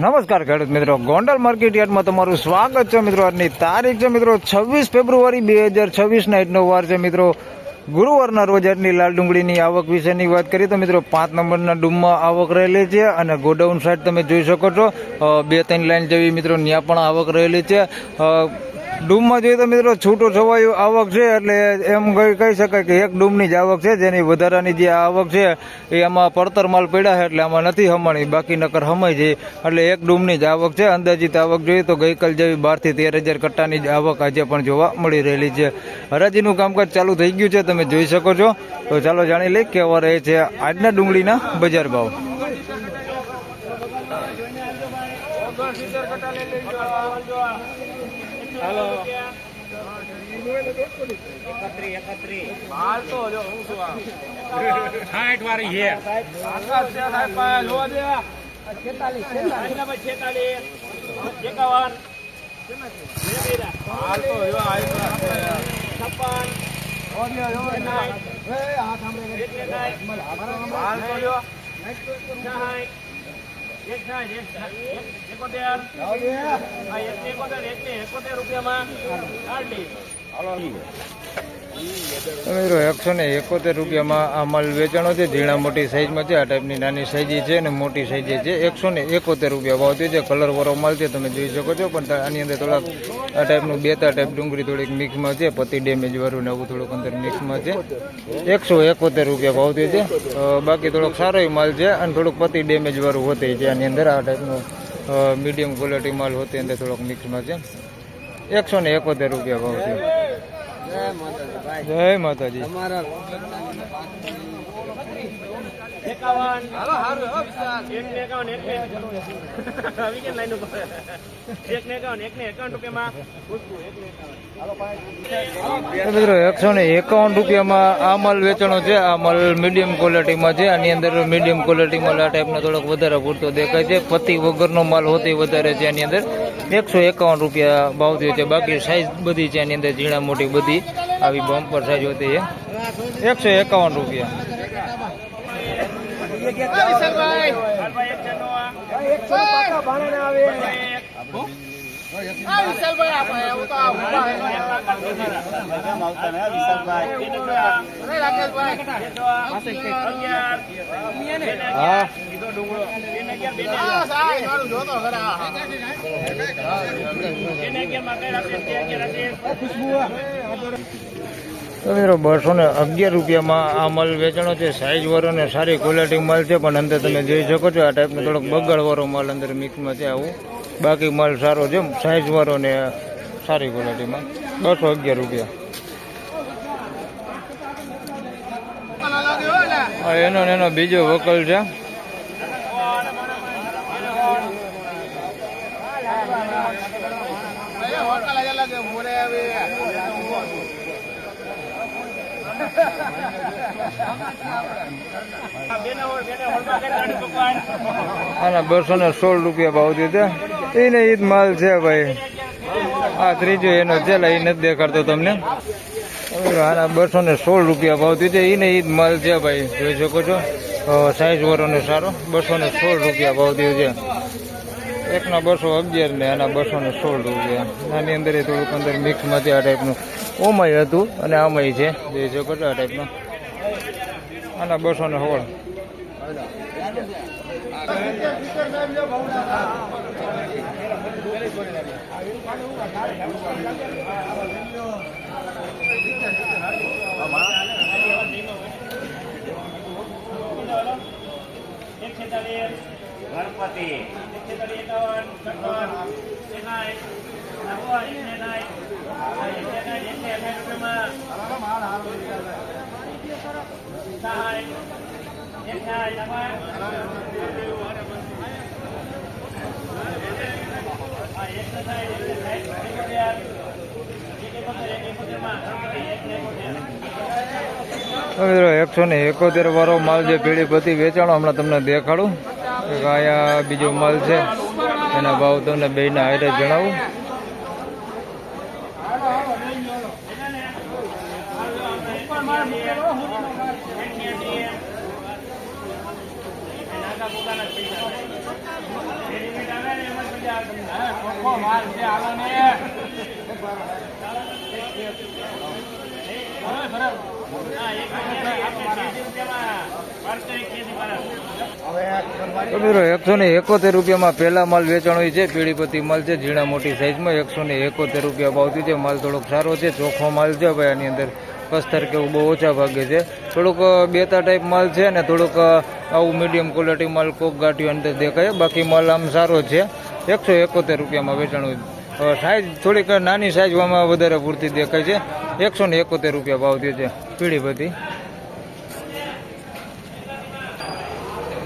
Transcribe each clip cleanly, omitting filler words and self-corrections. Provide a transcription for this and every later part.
નમસ્કાર ખેડૂત મિત્રો, ગોંડલ માર્કેટ યાર્ડમાં તમારું સ્વાગત છે મિત્રો. આજની તારીખ છે મિત્રો 26 ફેબ્રુઆરી 2026 ના આજનો વાર છે મિત્રો ગુરુવારના રોજ. આજની લાલ ડુંગળીની આવક વિશેની વાત કરીએ તો મિત્રો 5 નંબરના ડૂમમાં આવક રહેલી છે અને ગોડાઉન સાઈડ તમે જોઈ શકો છો 2-3 લાઈન જેવી મિત્રો ત્યાં પણ આવક રહેલી છે. ડૂમમાં જોઈએ તો મિત્રો છૂટો છવાયું આવક છે, એટલે એમ કહી શકાય કે એક ડૂમની જ આવક છે. જેની વધારાની જે આવક છે એ આમાં પડતર માલ પડ્યા છે એટલે આમાં નથી હમાણી, બાકી નકર હમાઈ જાય. એટલે એક ડૂમની જ આવક છે. અંદાજિત આવક જોઈએ તો ગઈકાલ જેવી 12 થી 13,000 કટ્ટાની જ આવક આજે પણ જોવા મળી રહેલી છે. હરાજીનું કામકાજ ચાલુ થઈ ગયું છે, તમે જોઈ શકો છો. તો ચાલો જાણી લઈએ કેવા રહે છે આજના ડુંગળીના બજાર ભાવ. हेलो साठ वाली है મિત્રો 171 રૂપિયામાં આ માલ વેચાણો છે. ઝીણા મોટી સાઈઝમાં છે, આ ટાઈપની નાની સાઈઝ છે અને મોટી સાઈઝ છે. 171 રૂપિયા ભાવ છે. કલર વાળો માલ છે, તમે જોઈ શકો છો. પણ આની અંદર થોડાક આ ટાઈપનું બેતા ટાઈપ ડુંગળી થોડીક મિક્સમાં છે, પતિ ડેમેજ વાળું ને આવું થોડુંક અંદર મિક્સમાં છે. 171 રૂપિયા ભાવ છે. બાકી થોડોક સારો માલ છે અને થોડુંક પતિ ડેમેજ વાળું હોતે છે. આની અંદર આ ટાઈપનું મીડિયમ ક્વોલિટી માલ હોતે અંદર થોડોક મિક્સમાં છે. 171 રૂપિયા ભાવ છે. જય માતાજી. મિત્રો 151 રૂપિયામાં આ માલ વેચાણો છે. આ માલ મીડિયમ ક્વોલિટીમાં છે. આની અંદર મીડિયમ ક્વોલિટી માલ આ ટાઈપનો થોડોક વધારે પૂરતો દેખાય છે. પતિ વગરનો માલ હોતી વધારે છે. આની અંદર 151 રૂપિયા ભાવ થયો છે. બાકી સાઈઝ બધી છે આની અંદર, ઝીણા મોટી બધી આવી બમ્પર સાઈઝ હોતી છે. 151 રૂપિયા. તો મિત્રો 211 રૂપિયામાં આ માલ વેચાણો છે. સાઈઝ વાળો ને સારી ક્વોલિટી માલ છે, પણ અંદર તમે જોઈ શકો છો આ ટાઈપનો થોડોક બગાડ વાળો માલ અંદર મિક્સમાં છે. આવું બાકી માલ સારો છે, સાઈઝ વાળો ને સારી ક્વોલિટીમાં. 211 રૂપિયા. એનો બીજો વકલ છે. આના 216 રૂપિયા ભાવ દીધા. એને ઈદ માલ છે ભાઈ. આ ત્રીજો એનો છે, એ નથી દેખાડતો તમને. આના 216 રૂપિયા ભાવ દીધા. એને ઈદ માલ છે ભાઈ, જોઈ શકો છો. સાઈઝ વાળો ને સારો. 216 રૂપિયા ભાવ દીધો છે. એકના 211 ને આના 216 રૂપિયા. આની અંદર થોડુંક અંદર મિક્સમાં છે. આ ટાઈપનું ઓમાય હતું અને આમાંય છે, જોઈ શકો છો આ ટાઈપનું. આના 216. गणपति મિત્રો 171 વાળો માલ જે પીળી પતિ વેચાણો હમણાં તમને દેખાડું. આયા બીજો માલ છે, એના ભાવ તમને બેના હારે જણાવું. તો મિત્રો 171 રૂપિયામાં પહેલા માલ વેચાણ હોય છે. પીળીપતિ માલ છે ઝીણા મોટી સાઈઝમાં 171 રૂપિયા ભાવથી છે. માલ થોડોક સારો છે, ચોખ્ખો માલ છે ભાઈ. આની અંદર કસ્તર કેવું બહુ ઓછા ભાગે છે. થોડુંક બેતા ટાઈપ માલ છે ને થોડુંક આવું મીડિયમ ક્વોલિટી માલ કોક ગાંઠિયો અંદર દેખાય. બાકી માલ આમ સારો છે. 171 રૂપિયામાં વેચાણ હોય. સાઈઝ થોડીક નાની સાઈઝમાં વધારે પૂરતી દેખાય છે. 171 રૂપિયા ભાવ થયો છે પીળીપતિ.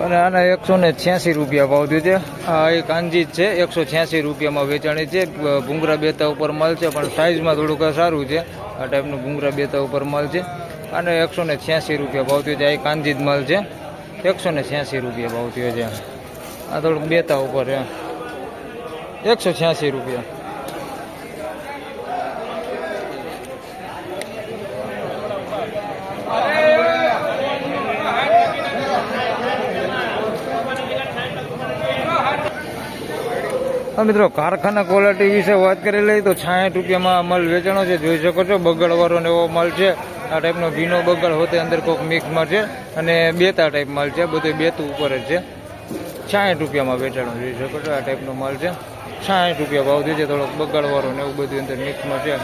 અને આના 186 રૂપિયા ભાવ થયો છે. આ એક કાંજી જ છે, 186 રૂપિયામાં વેચાણી છે. ભૂંગરા બેતા ઉપર માલ છે પણ સાઈઝમાં થોડુંક સારું છે. આ ટાઈપનું ભૂંગરા બેતા ઉપર માલ છે. અને 186 રૂપિયા ભાવ થયો છે. આ કાંજી જ માલ છે. 186 રૂપિયા ભાવ થયો છે. આ થોડુંક બેતા ઉપર છે. 186 રૂપિયા. મિત્રો કારખાના ક્વોલિટી વિશે વાત કરી લઈએ તો 66 રૂપિયામાં માલ વેચાણો છે. જોઈ શકો છો બગડવાળો ને એવો માલ છે. આ ટાઈપનો ભીનો બગડ હોતે અંદર કોઈક મિક્સમાં છે અને બેતા ટાઈપ માલ છે. બધું બેતું ઉપર જ છે. 66 રૂપિયામાં વેચાણો જોઈ શકો છો. આ ટાઈપનો માલ છે. 66 રૂપિયા ભાવ થયો છે. થોડોક બગડવાળો ને એવું બધું અંદર મિક્સમાં છે.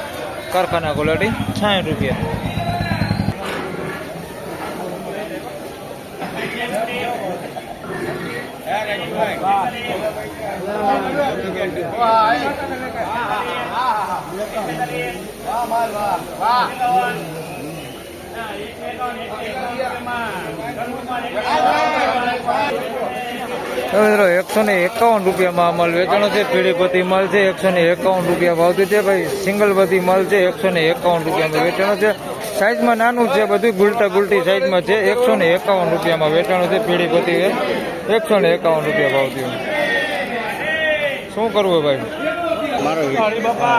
કારખાના ક્વોલિટી 66 રૂપિયા. મિત્રો 151 રૂપિયામાં માલ વેચાણો છે. પીળીપતિ માલ છે. 151 રૂપિયા ભાવથી છે ભાઈ. સિંગલપતિ માલ છે. 151 રૂપિયામાં વેચાણો છે. સાઈઝમાં નાનું છે, બધું ગુલટા ગુલટી સાઈઝમાં છે. 151 રૂપિયામાં વેચાણો છે. પીળીપતિ 151 રૂપિયા ભાવ થયો. શું કરવું ભાઈ? મારો 151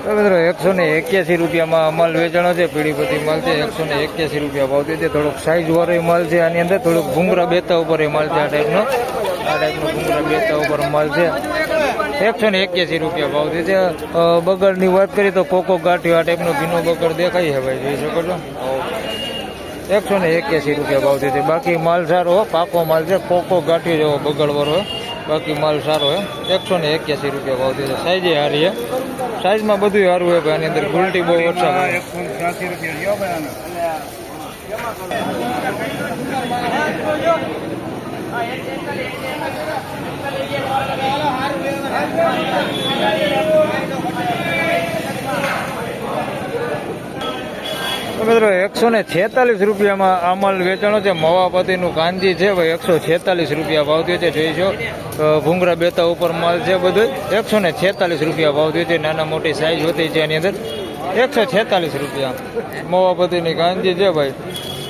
મિત્રો 181 રૂપિયામાં માલ વેચાણો છે. પીળીપતિ માલ છે. 181 રૂપિયા ભાવ છે. થોડોક સાઈઝ વાળો માલ છે. આની અંદર થોડુંક ભૂંગરા બેતા ઉપર માલ છે. આ ટાઈપનો ભૂંગરા બેતા ઉપર માલ છે. 181 રૂપિયા ભાવ છે. બગડની વાત કરીએ તો કોકો ગાંઠિયો આ ટાઈપનો ભીનો બગડ દેખાય છે ભાઈ. જોઈ શકો છો. 181 રૂપિયા ભાવ છે. બાકી માલ સારો પાકો માલ છે. કોકો ગાંઠિયો જેવો બગડવાળો. બાકી માલ સારો હે. 181 રૂપિયા ભાવ છે. સાઈઝે સારી હે. સાઈઝમાં બધું સારું હોય ભાઈ. આની અંદર ગુલટી બહુ ઓછા ભાઈ. 183 રૂપિયા. મિત્રો 146 રૂપિયામાં આ માલ વેચાણો છે. મવાપતિનું કાંજી છે ભાઈ. 146 રૂપિયા ભાવ થયો છે. જોઈશો ભૂંગરા બેતા ઉપર માલ છે બધું. 146 રૂપિયા ભાવ થયો છે. નાના મોટી સાઈઝ હોતી છે આની અંદર. 146 રૂપિયા મવાપતિની કાંજી છે ભાઈ.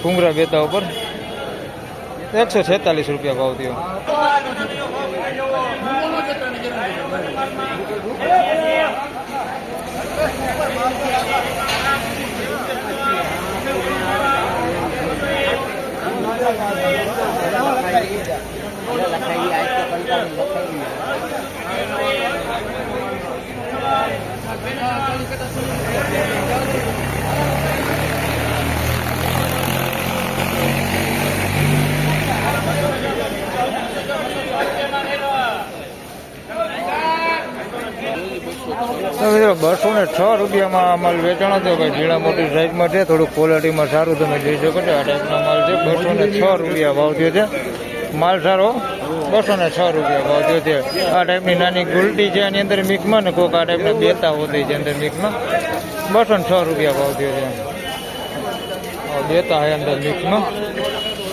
ભૂંગરા બેતા ઉપર 146 રૂપિયા ભાવ થયો. મિત્રો 206 રૂપિયામાં આ માલ વેચાણો છે ભાઈ. ઝીણા મોટી સાઈઝમાં છે, થોડુંક ક્વોલિટીમાં સારું તમે જોઈ શકો છો. આ ટાઈપનો માલ છે. 206 રૂપિયા ભાવ થયો છે. માલ સારો 206 રૂપિયા ભાવ થયો છે. આ ટાઈપની નાની ગુલટી છે એની અંદર મિક્સમાં ને કોઈક આ ટાઈપના બેતા હોતી છે અંદર મિક્સમાં. 206 રૂપિયા ભાવ થયો છે. બેતા હે અંદર મિક્સમાં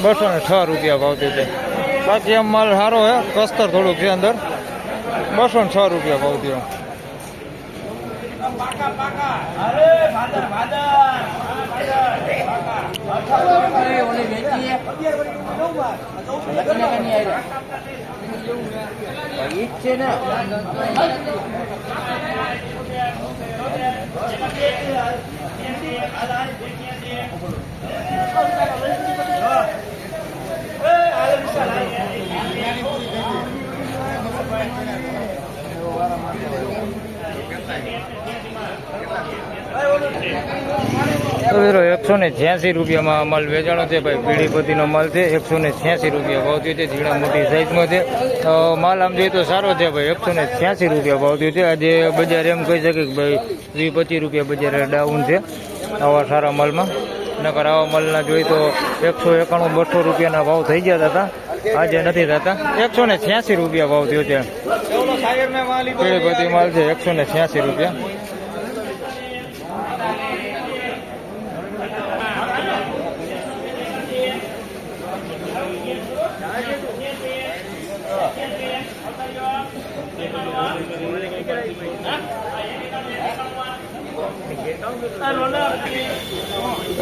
206 રૂપિયા ભાવ થયો છે. બાકી આમ માલ સારો હે, કસ્તર થોડુંક છે અંદર. 206 રૂપિયા ભાવ થયો. તો મિત્રો 186 રૂપિયામાં માલ વેચાણો છે ભાઈ. પીડીપતિનો માલ છે. 186 રૂપિયા ભાવ થયો છે. ઝીણા મોટી સાઈઝમાં છે. માલ આમ જોઈએ તો સારો છે ભાઈ. 186 રૂપિયા ભાવ થયો છે. આજે બજાર એમ કહી શકે કે ભાઈ 20-25 રૂપિયા બજાર ડાઉન છે આવા સારા માલમાં. નકર આવા માલના જોઈએ તો 191-200 રૂપિયાના ભાવ થઈ ગયા હતા. આજે નથી થતા. 186 રૂપિયા ભાવ થયો છે. પીડીપતિ માલ છે. 186 રૂપિયા.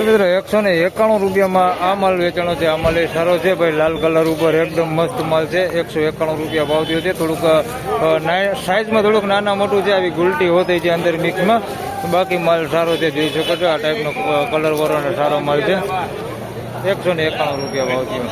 મિત્રો 191 રૂપિયામાં આ માલ વેચાણો છે. આ માલ એ સારો છે ભાઈ. લાલ કલર ઉપર એકદમ મસ્ત માલ છે. 191 રૂપિયા ભાવ થયો છે. થોડુંક સાઈઝમાં થોડુંક નાના મોટું છે. આવી ગુલટી હોતી છે અંદર મિક્સમાં. બાકી માલ સારો છે, જોઈ શકો છો. આ ટાઈપનો કલર વાળો સારો માલ છે. 191 રૂપિયા ભાવ થયો.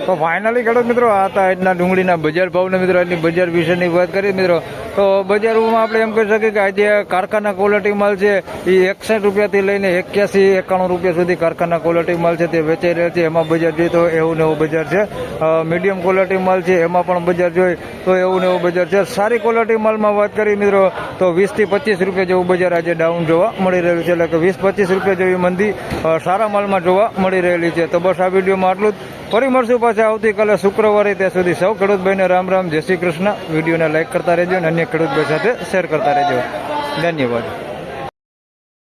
તો ફાઇનલી ખેડૂત મિત્રો આ હતા આજના ડુંગળીના બજાર ભાવને મિત્રો આજની બજાર વિશેની વાત કરી મિત્રો. તો બજારમાં આપણે એમ કહી શકીએ કે આજે કારખાના ક્વોલિટી માલ છે એ 61 રૂપિયાથી લઈને 81-91 રૂપિયા સુધી કારખાના ક્વોલિટી માલ છે તે વેચાઈ રહ્યા છે. એમાં બજાર જોઈએ તો એવું ને એવું બજાર છે. મીડિયમ ક્વોલિટી માલ છે એમાં પણ બજાર જોઈએ તો એવું ને એવું બજાર છે. સારી ક્વોલિટી માલમાં વાત કરી મિત્રો તો 20-25 રૂપિયા જેવું બજાર આજે ડાઉન જોવા મળી રહ્યું છે. એટલે કે 20-25 રૂપિયા જેવી મંદી સારા માલમાં જોવા મળી રહેલી છે. તો બસ આ વિડીયોમાં આટલું જ. ફરી મળશું પાછા આવતીકાલે શુક્રવારે. ત્યાં સુધી સૌ ખેડૂતભાઈને રામ રામ, જય શ્રી કૃષ્ણ. વિડીયોને લાઈક કરતા રહેજો અને અન્ય ખેડૂતભાઈ સાથે શેર કરતા રહેજો. ધન્યવાદ.